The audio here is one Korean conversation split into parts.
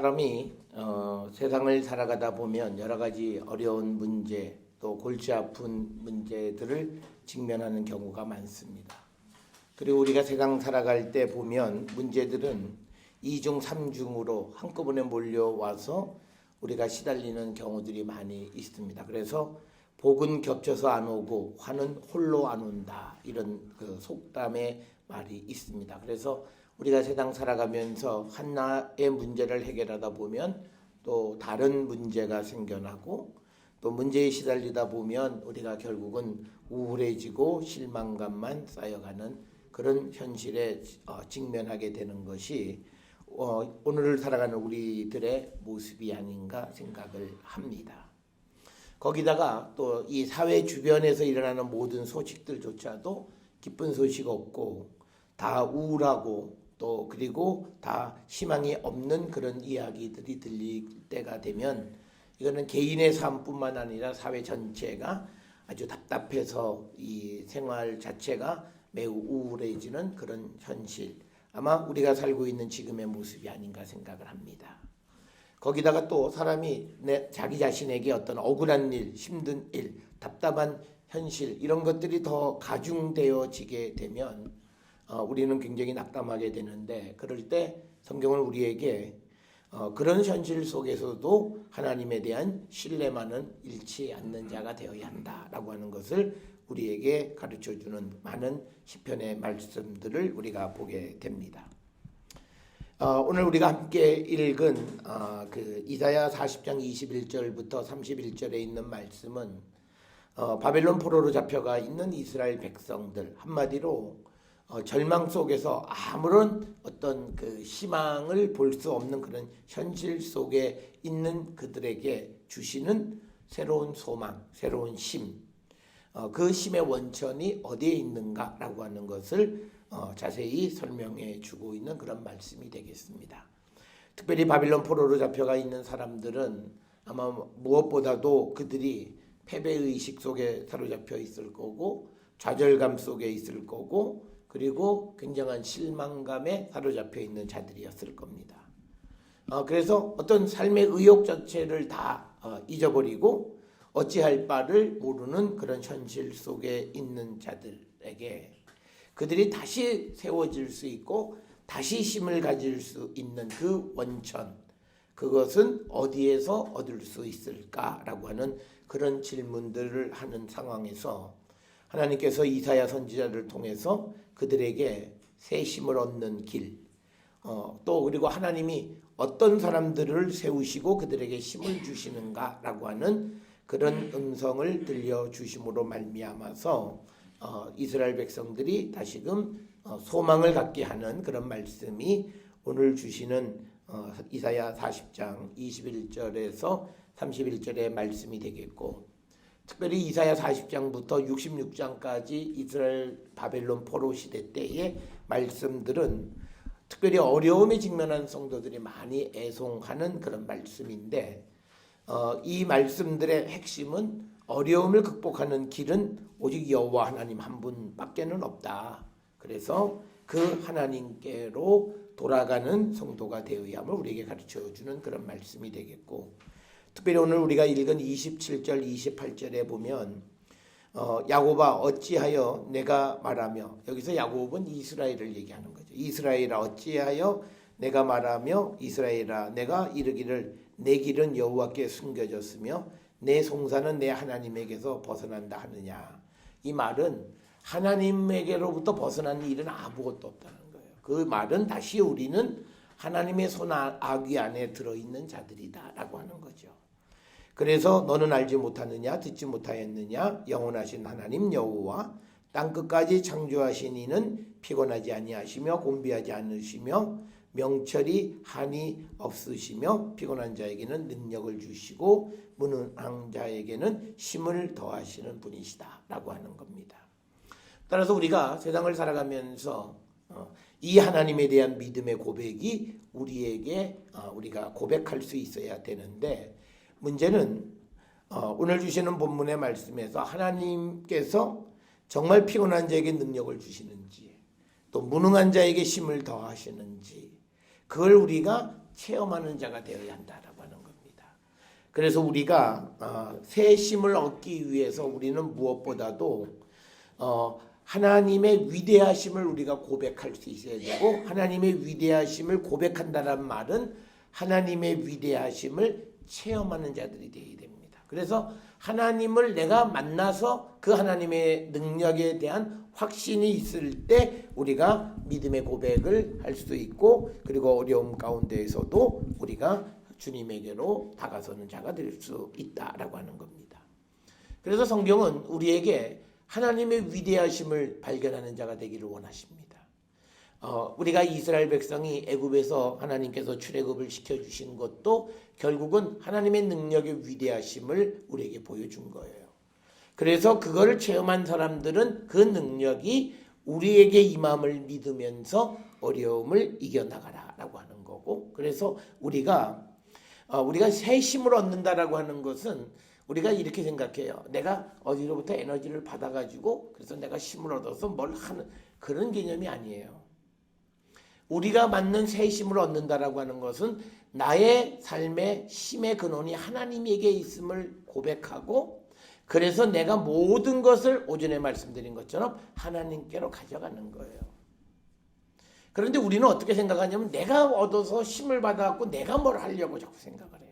사람이 세상을 살아가다 보면 여러 가지 어려운 문제 또 골치 아픈 문제들을 직면하는 경우가 많습니다. 그리고 우리가 세상 살아갈 때 보면 문제들은 2중 3중으로 한꺼번에 몰려와서 우리가 시달리는 경우들이 많이 있습니다. 그래서 복은 겹쳐서 안 오고 화는 홀로 안 온다, 이런 그 속담의 말이 있습니다. 그래서 우리가 세상 살아가면서 하나의 문제를 해결하다 보면 또 다른 문제가 생겨나고 또 문제에 시달리다 보면 우리가 결국은 우울해지고 실망감만 쌓여가는 그런 현실에 직면하게 되는 것이 오늘을 살아가는 우리들의 모습이 아닌가 생각을 합니다. 거기다가 또 이 사회 주변에서 일어나는 모든 소식들조차도 기쁜 소식 없고 다 우울하고 또 그리고 다 희망이 없는 그런 이야기들이 들릴 때가 되면 이거는 개인의 삶뿐만 아니라 사회 전체가 아주 답답해서 이 생활 자체가 매우 우울해지는 그런 현실, 아마 우리가 살고 있는 지금의 모습이 아닌가 생각을 합니다. 거기다가 또 사람이 자기 자신에게 어떤 억울한 일, 힘든 일, 답답한 현실 이런 것들이 더 가중되어지게 되면 우리는 굉장히 낙담하게 되는데, 그럴 때 성경은 우리에게 그런 현실 속에서도 하나님에 대한 신뢰만은 잃지 않는 자가 되어야 한다라고 하는 것을 우리에게 가르쳐주는 많은 시편의 말씀들을 우리가 보게 됩니다. 오늘 우리가 함께 읽은 그 이사야 40장 21절부터 31절에 있는 말씀은 바벨론 포로로 잡혀가 있는 이스라엘 백성들, 한마디로 절망 속에서 아무런 어떤 그 희망을 볼 수 없는 그런 현실 속에 있는 그들에게 주시는 새로운 소망, 새로운 힘, 그 힘의 원천이 어디에 있는가라고 하는 것을 자세히 설명해 주고 있는 그런 말씀이 되겠습니다. 특별히 바빌론 포로로 잡혀가 있는 사람들은 아마 무엇보다도 그들이 패배의식 속에 사로잡혀 있을 거고 좌절감 속에 있을 거고 그리고 굉장한 실망감에 사로잡혀 있는 자들이었을 겁니다. 그래서 어떤 삶의 의욕 자체를 다 잊어버리고 어찌할 바를 모르는 그런 현실 속에 있는 자들에게 그들이 다시 세워질 수 있고 다시 힘을 가질 수 있는 그 원천, 그것은 어디에서 얻을 수 있을까라고 하는 그런 질문들을 하는 상황에서 하나님께서 이사야 선지자를 통해서 그들에게 새 힘을 얻는 길, 또 그리고 하나님이 어떤 사람들을 세우시고 그들에게 힘을 주시는가라고 하는 그런 음성을 들려주심으로 말미암아서 이스라엘 백성들이 다시금 소망을 갖게 하는 그런 말씀이 오늘 주시는 이사야 40장 21절에서 31절의 말씀이 되겠고, 특별히 이사야 40장부터 66장까지 이스라엘 바벨론 포로 시대 때의 말씀들은 특별히 어려움에 직면한 성도들이 많이 애송하는 그런 말씀인데, 이 말씀들의 핵심은 어려움을 극복하는 길은 오직 여호와 하나님 한 분밖에는 없다. 그래서 그 하나님께로 돌아가는 성도가 되어야 함을 우리에게 가르쳐주는 그런 말씀이 되겠고, 특별히 오늘 우리가 읽은 27절 28절에 보면 야곱아 어찌하여 내가 말하며, 여기서 야곱은 이스라엘을 얘기하는 거죠. 이스라엘아 어찌하여 내가 말하며 이스라엘아 내가 이르기를 내 길은 여호와께 숨겨졌으며 내 송사는 내 하나님에게서 벗어난다 하느냐. 이 말은 하나님에게로부터 벗어난 일은 아무것도 없다는 거예요. 그 말은 다시 우리는 하나님의 손 아귀 안에 들어있는 자들이다 라고 하는 거죠. 그래서 너는 알지 못하느냐 듣지 못하였느냐 영원하신 하나님 여호와 땅끝까지 창조하신 이는 피곤하지 아니하시며 곤비하지 않으시며 명철이 한이 없으시며 피곤한 자에게는 능력을 주시고 무능한 자에게는 힘을 더하시는 분이시다 라고 하는 겁니다. 따라서 우리가 세상을 살아가면서 이 하나님에 대한 믿음의 고백이 우리에게 우리가 고백할 수 있어야 되는데, 문제는 오늘 주시는 본문의 말씀에서 하나님께서 정말 피곤한 자에게 능력을 주시는지 또 무능한 자에게 힘을 더하시는지 그걸 우리가 체험하는 자가 되어야 한다라고 하는 겁니다. 그래서 우리가 새 힘을 얻기 위해서 우리는 무엇보다도 하나님의 위대하심을 우리가 고백할 수 있어야 되고, 하나님의 위대하심을 고백한다는 말은 하나님의 위대하심을 체험하는 자들이 되어야 됩니다. 그래서 하나님을 내가 만나서 그 하나님의 능력에 대한 확신이 있을 때 우리가 믿음의 고백을 할 수 있고, 그리고 어려움 가운데에서도 우리가 주님에게로 다가서는 자가 될 수 있다라고 하는 겁니다. 그래서 성경은 우리에게 하나님의 위대하심을 발견하는 자가 되기를 원하십니다. 우리가 이스라엘 백성이 애굽에서 하나님께서 출애굽을 시켜주신 것도 결국은 하나님의 능력의 위대하심을 우리에게 보여준 거예요. 그래서 그거를 체험한 사람들은 그 능력이 우리에게 임함을 믿으면서 어려움을 이겨나가라라고 하는 거고, 그래서 우리가 새 힘을 얻는다라고 하는 것은 우리가 이렇게 생각해요. 내가 어디로부터 에너지를 받아가지고 그래서 내가 힘을 얻어서 뭘 하는 그런 개념이 아니에요. 우리가 받는 새 힘을 얻는다라고 하는 것은 나의 삶의 힘의 근원이 하나님에게 있음을 고백하고, 그래서 내가 모든 것을 오전에 말씀드린 것처럼 하나님께로 가져가는 거예요. 그런데 우리는 어떻게 생각하냐면 내가 얻어서 힘을 받아갖고 내가 뭘 하려고 자꾸 생각을 해요.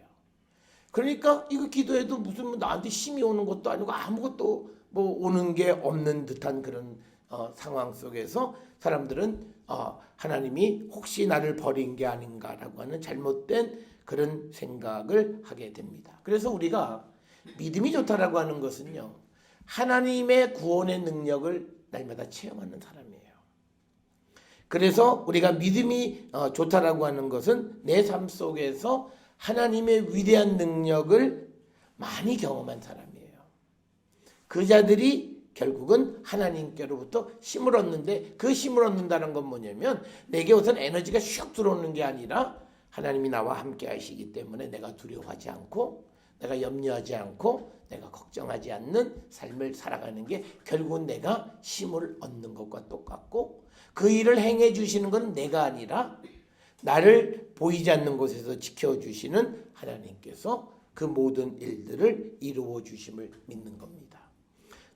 그러니까 이거 기도해도 무슨 나한테 힘이 오는 것도 아니고 아무것도 오는 게 없는 듯한 그런 상황 속에서 사람들은 하나님이 혹시 나를 버린 게 아닌가라고 하는 잘못된 그런 생각을 하게 됩니다. 그래서 우리가 믿음이 좋다라고 하는 것은요, 하나님의 구원의 능력을 날마다 체험하는 사람이에요. 그래서 우리가 믿음이 좋다라고 하는 것은 내 삶 속에서 하나님의 위대한 능력을 많이 경험한 사람이에요. 그 자들이 결국은 하나님께로부터 힘을 얻는데, 그 힘을 얻는다는 건 뭐냐면 내게 우선 에너지가 슉 들어오는 게 아니라 하나님이 나와 함께 하시기 때문에 내가 두려워하지 않고, 내가 염려하지 않고, 내가 걱정하지 않는 삶을 살아가는 게 결국은 내가 힘을 얻는 것과 똑같고, 그 일을 행해 주시는 건 내가 아니라 나를 보이지 않는 곳에서 지켜주시는 하나님께서 그 모든 일들을 이루어 주심을 믿는 겁니다.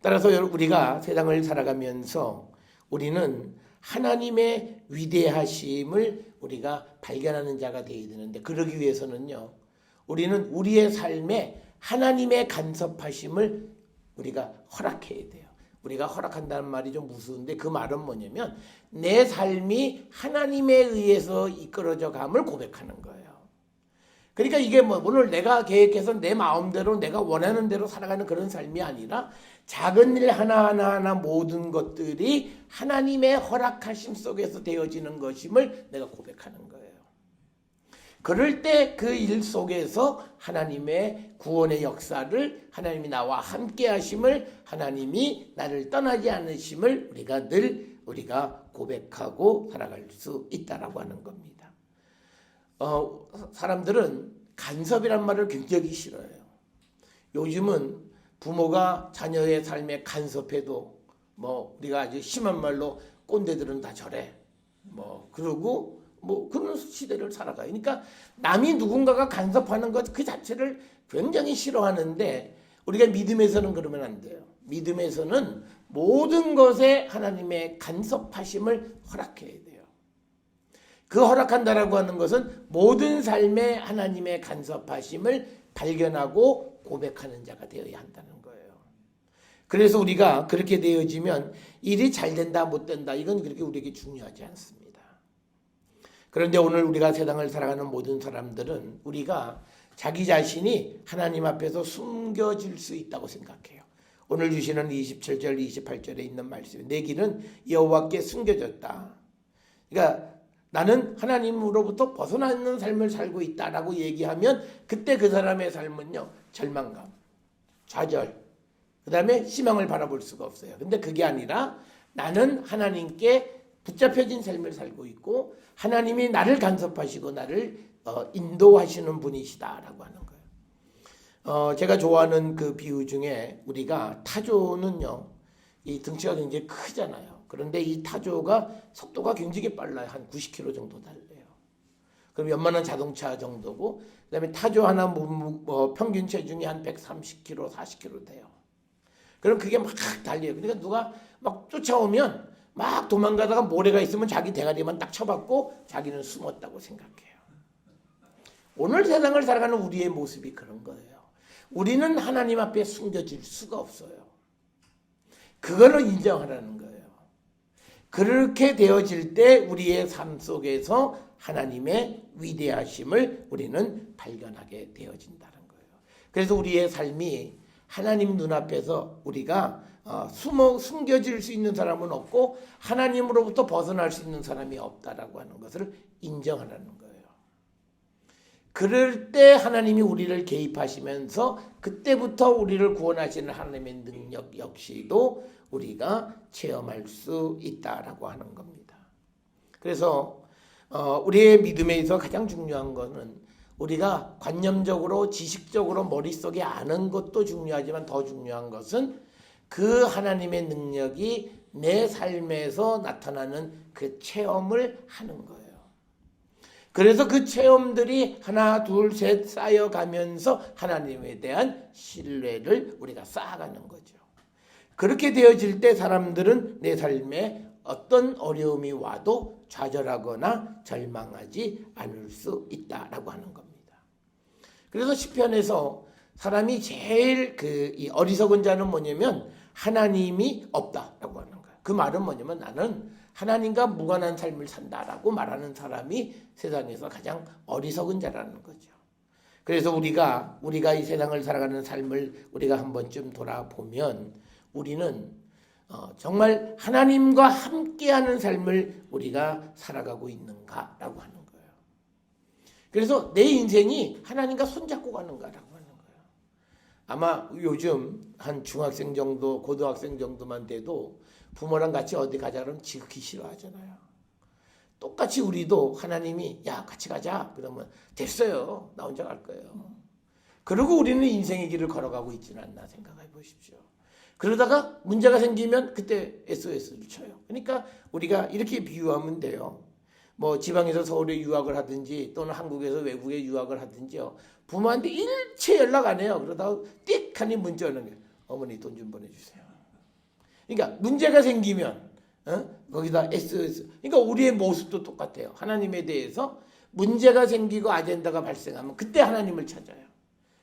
따라서 우리가 세상을 살아가면서 우리는 하나님의 위대하심을 우리가 발견하는 자가 되어야 되는데, 그러기 위해서는요, 우리는 우리의 삶에 하나님의 간섭하심을 우리가 허락해야 돼요. 우리가 허락한다는 말이 좀 무서운데 그 말은 뭐냐면 내 삶이 하나님에 의해서 이끌어져 감을 고백하는 거예요. 그러니까 이게 오늘 내가 계획해서 내 마음대로 내가 원하는 대로 살아가는 그런 삶이 아니라 작은 일 하나하나 모든 것들이 하나님의 허락하심 속에서 되어지는 것임을 내가 고백하는 거예요. 그럴 때 그 일 속에서 하나님의 구원의 역사를, 하나님이 나와 함께 하심을, 하나님이 나를 떠나지 않으심을 우리가 고백하고 살아갈 수 있다라고 하는 겁니다. 사람들은 간섭이란 말을 굉장히 싫어해요. 요즘은 부모가 자녀의 삶에 간섭해도 우리가 아주 심한 말로 꼰대들은 다 저래 그러고 그런 시대를 살아가요. 그러니까 남이 누군가가 간섭하는 것 그 자체를 굉장히 싫어하는데, 우리가 믿음에서는 그러면 안 돼요. 믿음에서는 모든 것에 하나님의 간섭하심을 허락해야 돼요. 그 허락한다라고 하는 것은 모든 삶에 하나님의 간섭하심을 발견하고 고백하는 자가 되어야 한다는 거예요. 그래서 우리가 그렇게 되어지면 일이 잘 된다 못 된다 이건 그렇게 우리에게 중요하지 않습니다. 그런데 오늘 우리가 세상을 살아가는 모든 사람들은 우리가 자기 자신이 하나님 앞에서 숨겨질 수 있다고 생각해요. 오늘 주시는 27절 28절에 있는 말씀, 내 길은 여호와께 숨겨졌다. 그러니까 나는 하나님으로부터 벗어나 있는 삶을 살고 있다라고 얘기하면 그때 그 사람의 삶은요, 절망감, 좌절, 그 다음에 희망을 바라볼 수가 없어요. 근데 그게 아니라 나는 하나님께 붙잡혀진 삶을 살고 있고 하나님이 나를 간섭하시고 나를 인도하시는 분이시다라고 하는 거예요. 제가 좋아하는 그 비유 중에 우리가 타조는요, 이 등치가 굉장히 크잖아요. 그런데 이 타조가 속도가 굉장히 빨라요. 한 90km 정도 달려요. 그럼 웬만한 자동차 정도고, 그다음에 타조 하나 평균 체중이 한 130kg, 40kg 돼요. 그럼 그게 막 달려요. 그러니까 누가 막 쫓아오면 막 도망가다가 모래가 있으면 자기 대가리만 딱 쳐박고 자기는 숨었다고 생각해요. 오늘 세상을 살아가는 우리의 모습이 그런 거예요. 우리는 하나님 앞에 숨겨질 수가 없어요. 그거를 인정하라는 거예요. 그렇게 되어질 때 우리의 삶 속에서 하나님의 위대하심을 우리는 발견하게 되어진다는 거예요. 그래서 우리의 삶이 하나님 눈앞에서 우리가 숨겨질 수 있는 사람은 없고 하나님으로부터 벗어날 수 있는 사람이 없다라고 하는 것을 인정하라는 거예요. 그럴 때 하나님이 우리를 개입하시면서 그때부터 우리를 구원하시는 하나님의 능력 역시도 우리가 체험할 수 있다라고 하는 겁니다. 그래서 우리의 믿음에 있어서 가장 중요한 것은 우리가 관념적으로 지식적으로 머릿속에 아는 것도 중요하지만 더 중요한 것은 그 하나님의 능력이 내 삶에서 나타나는 그 체험을 하는 거예요. 그래서 그 체험들이 하나 둘 셋 쌓여가면서 하나님에 대한 신뢰를 우리가 쌓아가는 거죠. 그렇게 되어질 때 사람들은 내 삶에 어떤 어려움이 와도 좌절하거나 절망하지 않을 수 있다라고 하는 겁니다. 그래서 시편에서 사람이 제일 이 어리석은 자는 뭐냐면 하나님이 없다라고 하는 거예요. 그 말은 뭐냐면 나는 하나님과 무관한 삶을 산다라고 말하는 사람이 세상에서 가장 어리석은 자라는 거죠. 그래서 우리가 이 세상을 살아가는 삶을 우리가 한 번쯤 돌아보면 우리는 정말 하나님과 함께하는 삶을 우리가 살아가고 있는가라고 하는 거예요. 그래서 내 인생이 하나님과 손잡고 가는가라고 하는 거예요. 아마 요즘 한 중학생 정도, 고등학생 정도만 돼도 부모랑 같이 어디 가자 그러면 지극히 싫어하잖아요. 똑같이 우리도 하나님이 야 같이 가자 그러면 됐어요. 나 혼자 갈 거예요. 그리고 우리는 인생의 길을 걸어가고 있지는 않나 생각해 보십시오. 그러다가 문제가 생기면 그때 SOS를 쳐요. 그러니까 우리가 이렇게 비유하면 돼요. 뭐 지방에서 서울에 유학을 하든지 또는 한국에서 외국에 유학을 하든지요. 부모한테 일체 연락 안 해요. 그러다가 띡 하니 문자 오는 거예요. 어머니 돈 좀 보내주세요. 그러니까 문제가 생기면 거기다 SOS. 그러니까 우리의 모습도 똑같아요. 하나님에 대해서 문제가 생기고 아젠다가 발생하면 그때 하나님을 찾아요.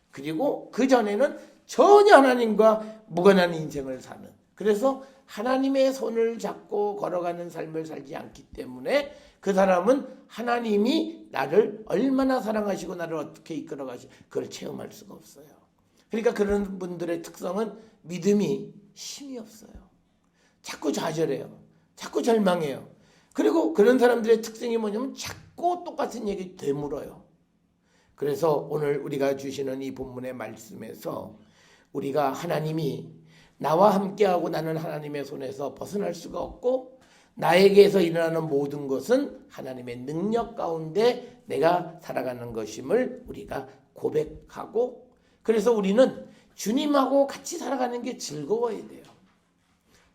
그리고 그 전에는 전혀 하나님과 무관한 인생을 사는. 그래서 하나님의 손을 잡고 걸어가는 삶을 살지 않기 때문에 그 사람은 하나님이 나를 얼마나 사랑하시고 나를 어떻게 이끌어 가시고 그걸 체험할 수가 없어요. 그러니까 그런 분들의 특성은 믿음이 힘이 없어요. 자꾸 좌절해요. 자꾸 절망해요. 그리고 그런 사람들의 특징이 뭐냐면 자꾸 똑같은 얘기 되물어요. 그래서 오늘 우리가 주시는 이 본문의 말씀에서 우리가 하나님이 나와 함께하고 나는 하나님의 손에서 벗어날 수가 없고 나에게서 일어나는 모든 것은 하나님의 능력 가운데 내가 살아가는 것임을 우리가 고백하고 그래서 우리는 주님하고 같이 살아가는 게 즐거워야 돼요.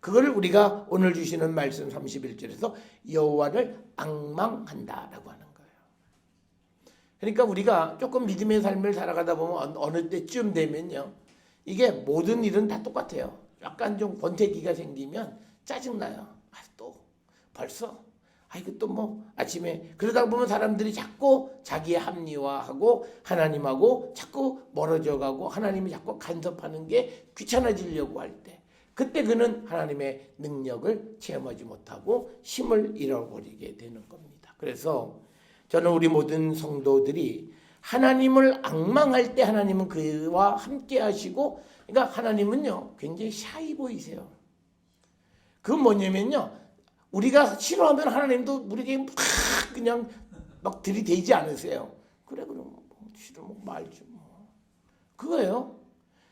그거를 우리가 오늘 주시는 말씀 31절에서 여호와를 앙망한다라고 하는 거예요. 그러니까 우리가 조금 믿음의 삶을 살아가다 보면 어느 때쯤 되면요. 이게 모든 일은 다 똑같아요. 약간 좀 권태기가 생기면 짜증나요. 또 벌써 이거 또 뭐 아침에 그러다 보면 사람들이 자꾸 자기의 합리화하고 하나님하고 자꾸 멀어져 가고 하나님이 자꾸 간섭하는 게 귀찮아지려고 할 때 그때 그는 하나님의 능력을 체험하지 못하고 힘을 잃어버리게 되는 겁니다. 그래서 저는 우리 모든 성도들이 하나님을 앙망할 때 하나님은 그와 함께 하시고 그러니까 하나님은요 굉장히 샤이 보이세요. 그건 뭐냐면요 우리가 싫어하면 하나님도 우리에게 막 그냥 막 들이대지 않으세요. 그래 그럼 뭐 싫으면 말지 뭐 그거예요.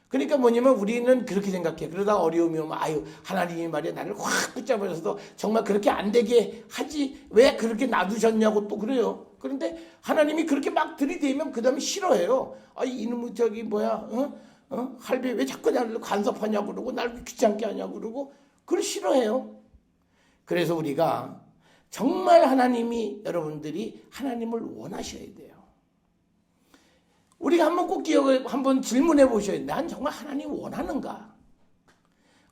그러니까 뭐냐면 우리는 그렇게 생각해. 그러다 어려움이 오면 하나님이 말이야 나를 확 붙잡아서 정말 그렇게 안 되게 하지 왜 그렇게 놔두셨냐고 또 그래요. 그런데 하나님이 그렇게 막 들이대면 그 다음에 싫어해요. 이놈의 저기 뭐야 할배 왜 자꾸 나를 간섭하냐고 그러고 나를 귀찮게 하냐고 그러고 그걸 싫어해요. 그래서 우리가 정말 하나님이 여러분들이 하나님을 원하셔야 돼요. 우리가 한번 꼭 한번 질문해 보셔야 돼요. 난 정말 하나님 원하는가?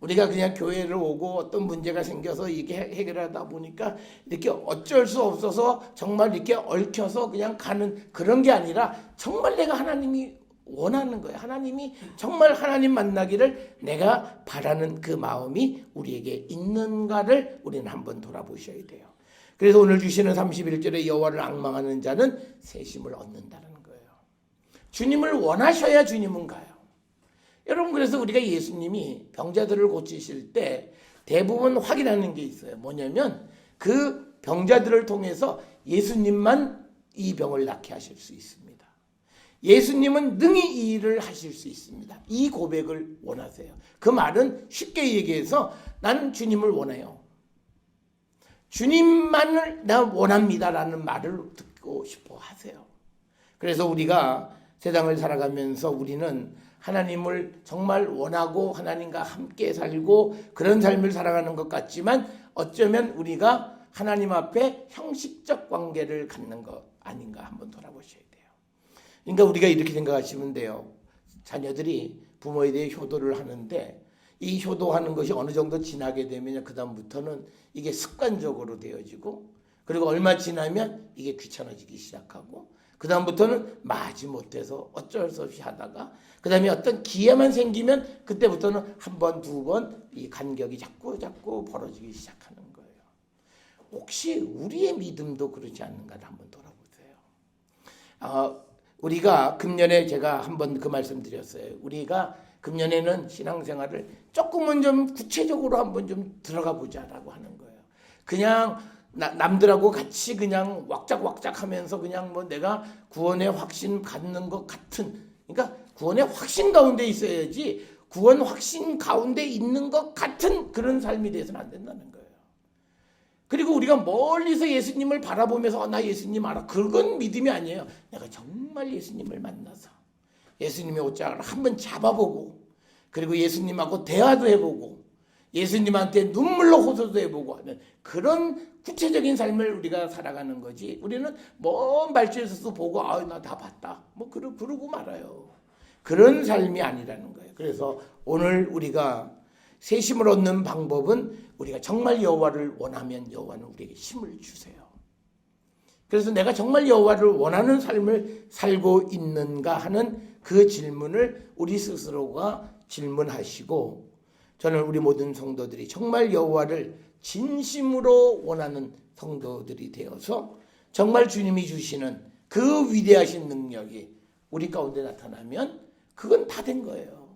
우리가 그냥 교회를 오고 어떤 문제가 생겨서 이게 해결하다 보니까 이렇게 어쩔 수 없어서 정말 이렇게 얽혀서 그냥 가는 그런 게 아니라 정말 내가 하나님이 원하는 거예요. 하나님이 정말 하나님 만나기를 내가 바라는 그 마음이 우리에게 있는가를 우리는 한번 돌아보셔야 돼요. 그래서 오늘 주시는 31절에 여호와를 앙망하는 자는 새 힘을 얻는다는 거예요. 주님을 원하셔야 주님은 가요. 여러분, 그래서 우리가 예수님이 병자들을 고치실 때 대부분 확인하는 게 있어요. 뭐냐면 그 병자들을 통해서 예수님만 이 병을 낫게 하실 수 있습니다. 예수님은 능히 이 일을 하실 수 있습니다. 이 고백을 원하세요. 그 말은 쉽게 얘기해서 나는 주님을 원해요. 주님만을 나 원합니다라는 말을 듣고 싶어 하세요. 그래서 우리가 세상을 살아가면서 우리는 하나님을 정말 원하고 하나님과 함께 살고 그런 삶을 살아가는 것 같지만 어쩌면 우리가 하나님 앞에 형식적 관계를 갖는 것 아닌가 한번 돌아보셔야 돼요. 그러니까 우리가 이렇게 생각하시면 돼요. 자녀들이 부모에 대해 효도를 하는데 이 효도하는 것이 어느 정도 지나게 되면 그 다음부터는 이게 습관적으로 되어지고 그리고 얼마 지나면 이게 귀찮아지기 시작하고 그 다음부터는 마지못해서 어쩔 수 없이 하다가 그 다음에 어떤 기회만 생기면 그때부터는 한 번, 두 번 이 간격이 자꾸 벌어지기 시작하는 거예요. 혹시 우리의 믿음도 그러지 않는가를 한번 돌아보세요. 우리가 금년에 제가 한번 그 말씀 드렸어요. 우리가 금년에는 신앙생활을 조금은 좀 구체적으로 한번 좀 들어가 보자라고 하는 거예요. 그냥 남들하고 같이 그냥 왁작왁작 하면서 그냥 뭐 내가 구원의 확신 갖는 것 같은, 그러니까 구원의 확신 가운데 있어야지 구원 확신 가운데 있는 것 같은 그런 삶이 돼서는 안 된다는 거예요. 그리고 우리가 멀리서 예수님을 바라보면서 나 예수님 알아. 그건 믿음이 아니에요. 내가 정말 예수님을 만나서 예수님의 옷장을 한번 잡아보고 그리고 예수님하고 대화도 해보고 예수님한테 눈물로 호소도 해보고 하는 그런 구체적인 삶을 우리가 살아가는 거지. 우리는 먼 발치에서도 보고 나 다 봤다. 뭐 그러고 말아요. 그런 삶이 아니라는 거예요. 그래서 오늘 우리가 새 힘을 얻는 방법은 우리가 정말 여호와를 원하면 여호와는 우리에게 힘을 주세요. 그래서 내가 정말 여호와를 원하는 삶을 살고 있는가 하는 그 질문을 우리 스스로가 질문하시고 저는 우리 모든 성도들이 정말 여호와를 진심으로 원하는 성도들이 되어서 정말 주님이 주시는 그 위대하신 능력이 우리 가운데 나타나면 그건 다 된 거예요.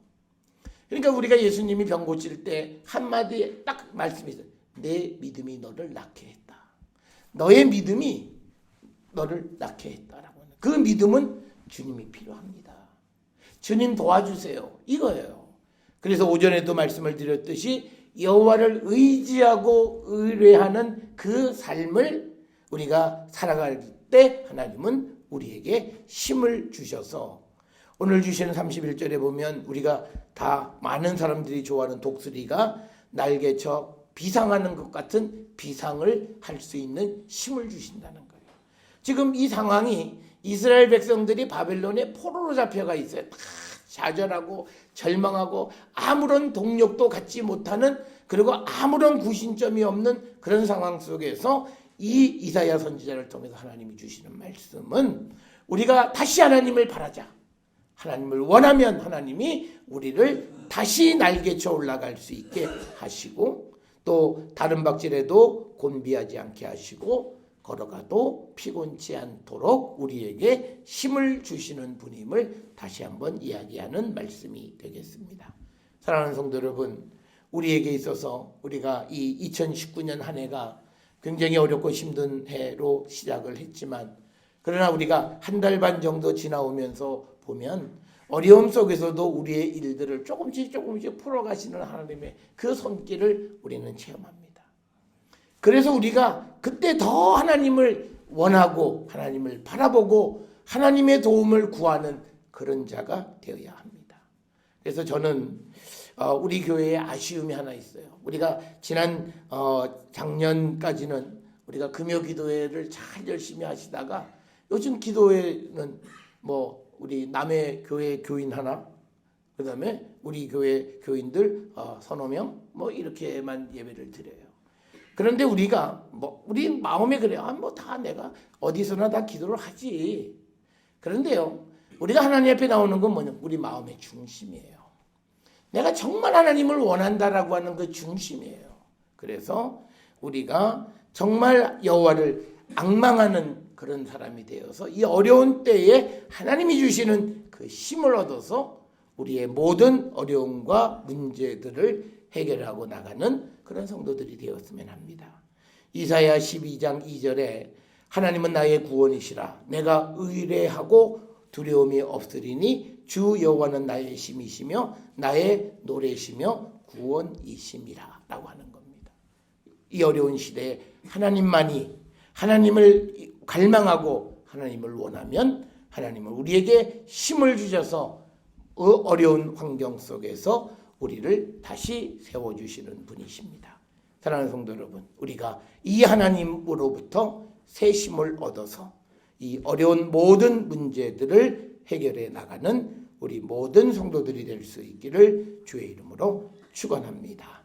그러니까 우리가 예수님이 병 고칠 때 한마디에 딱 말씀이 있어요. 내 믿음이 너를 낫게 했다. 너의 믿음이 너를 낫게 했다라고 하는 그 믿음은 주님이 필요합니다. 주님 도와주세요. 이거예요. 그래서 오전에도 말씀을 드렸듯이 여호와를 의지하고 의뢰하는 그 삶을 우리가 살아갈 때 하나님은 우리에게 힘을 주셔서 오늘 주시는 31절에 보면 우리가 다 많은 사람들이 좋아하는 독수리가 날개쳐 비상하는 것 같은 비상을 할 수 있는 힘을 주신다는 거예요. 지금 이 상황이 이스라엘 백성들이 바벨론의 포로로 잡혀가 있어요. 다 좌절하고 절망하고 아무런 동력도 갖지 못하는 그리고 아무런 구신점이 없는 그런 상황 속에서 이 이사야 선지자를 통해서 하나님이 주시는 말씀은 우리가 다시 하나님을 바라자. 하나님을 원하면 하나님이 우리를 다시 날개쳐 올라갈 수 있게 하시고 또 다른 박질에도 곤비하지 않게 하시고 걸어가도 피곤치 않도록 우리에게 힘을 주시는 분임을 다시 한번 이야기하는 말씀이 되겠습니다. 사랑하는 성도 여러분, 우리에게 있어서 우리가 이 2019년 한 해가 굉장히 어렵고 힘든 해로 시작을 했지만 그러나 우리가 한 달 반 정도 지나오면서 보면 어려움 속에서도 우리의 일들을 조금씩 풀어가시는 하나님의 그 손길을 우리는 체험합니다. 그래서 우리가 그때 더 하나님을 원하고 하나님을 바라보고 하나님의 도움을 구하는 그런 자가 되어야 합니다. 그래서 저는 우리 교회에 아쉬움이 하나 있어요. 우리가 지난 작년까지는 우리가 금요 기도회를 잘 열심히 하시다가 요즘 기도회는 뭐 우리 남의 교회 교인 하나, 그다음에 우리 교회 교인들 서너 명 뭐 이렇게만 예배를 드려요. 그런데 우리가 뭐 우리 마음에 그래요. 뭐 다 내가 어디서나 다 기도를 하지. 그런데요, 우리가 하나님 앞에 나오는 건 뭐냐? 우리 마음의 중심이에요. 내가 정말 하나님을 원한다라고 하는 그 중심이에요. 그래서 우리가 정말 여호와를 앙망하는 그런 사람이 되어서 이 어려운 때에 하나님이 주시는 그 힘을 얻어서 우리의 모든 어려움과 문제들을 해결하고 나가는 그런 성도들이 되었으면 합니다. 이사야 12장 2절에 하나님은 나의 구원이시라 내가 의뢰하고 두려움이 없으리니 주 여호와는 나의 힘이시며 나의 노래시며 구원이심이라 라고 하는 겁니다. 이 어려운 시대에 하나님만이 하나님을 갈망하고 하나님을 원하면 하나님은 우리에게 힘을 주셔서 어려운 환경 속에서 우리를 다시 세워주시는 분이십니다. 사랑하는 성도 여러분, 우리가 이 하나님으로부터 새 힘을 얻어서 이 어려운 모든 문제들을 해결해 나가는 우리 모든 성도들이 될 수 있기를 주의 이름으로 축원합니다.